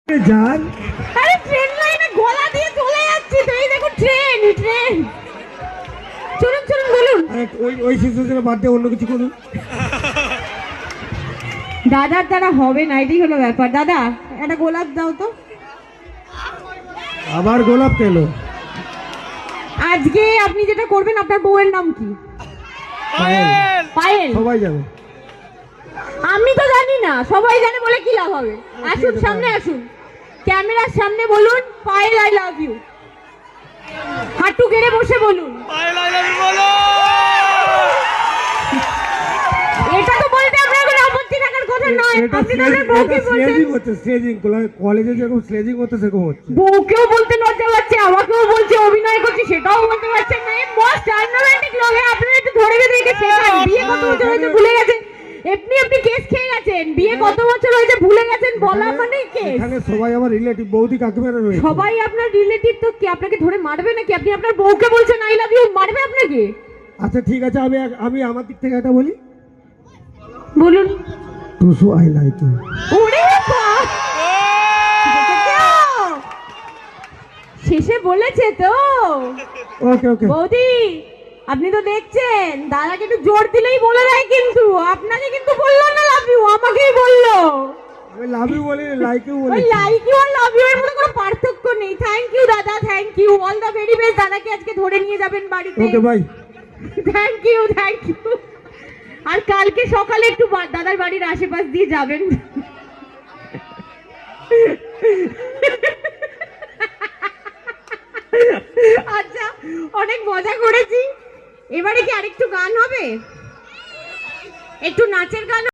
যান আরে ট্রেন লাইনে গলা দিয়ে চলে যাচ্ছে তো, এই দেখো ট্রেন ট্রেন। চলুন চলুন বলুন। ওই সিচুয়েশনে বাদ দিয়ে অন্য কিছু করুন। দাদার দ্বারা হবে না, এটাই হলো ব্যাপার। দাদা একটা গোলাপ দাও তো। আবার গোলাপ কেন? আজকে আপনি যেটা করবেন, আপনার বউয়ের নাম কি? পায়েল। পায়েল। সবাই যাবে। আমি তো জানি না, সবাই জানে বলে কি লাভ হবে? আসুন সামনে আসুন, ক্যামেরার সামনে বলুন পায়েল আই লাভ ইউ। হাঁটু গেড়ে বসে বলুন পায়েল আই লাভ ইউ বলো। এটা তো বলতে আপনার কোনো আপত্তি থাকার কথা নয়। আপনি তাদের বউকে বলছেন। স্টেজিং কলেজে যেরকম স্টেজিং হচ্ছে সেরকম হচ্ছে। বউকেও বলতে লজ্জা পাচ্ছে, আমাকেও বলছে অভিনয় করছি, সেটাও বলতে পারছেন না। এই মোস্ট আনরোম্যান্টিক লোকে আপনারা একটু ধরে বেঁধে রেখে শেখান। বিয়ে কত বছর হয়েছে ভুলে গেছেন? আপনি কেস খেয়ে গেছেন। বিয়ে কত বছর হয়েছে ভুলে গেছেন, বলা মানে কেস। এখানে সবাই আমার রিলেটিভ, বৌদি কাকিমারা রয়েছে। সবাই আপনার রিলেটিভ, তো কি আপনাকে ধরে মারবে নাকি? আপনি আপনার বউকে বলছেন আই লাভ ইউ, মারবে আপনাকে? আচ্ছা ঠিক আছে, আমি আমার দিক থেকে এটা বলি। বলুন। Tusu I like you. ওরে বাবা, শেষে বলেছে তো। ওকে ওকে বৌদি আপনি তো দেখছেন, দাদাকে একটু জোর দিলেই বলে দেয়, কিন্তু আপনাকে কিন্তু বললো না লাভ ইউ, আমাকেই বললো। আমি লাভ ইউ বলি, লাইক ইউ বলি। ওই লাইক ইউ আর লাভ ইউ এর মধ্যে কোনো পার্থক্য নেই। থ্যাংক ইউ দাদা, thank you, all the very best. দাদাকে আজকে ধরে নিয়ে যাবেন বাড়িতে। Okay bye. Thank you thank you. আর কালকে সকালে একটু দাদার বাড়ির আশেপাশ দিয়ে যাবেন। আচ্ছা, অনেক মজা করেছি। এবারে কি আরেকটু গান হবে? একটু নাচের গান।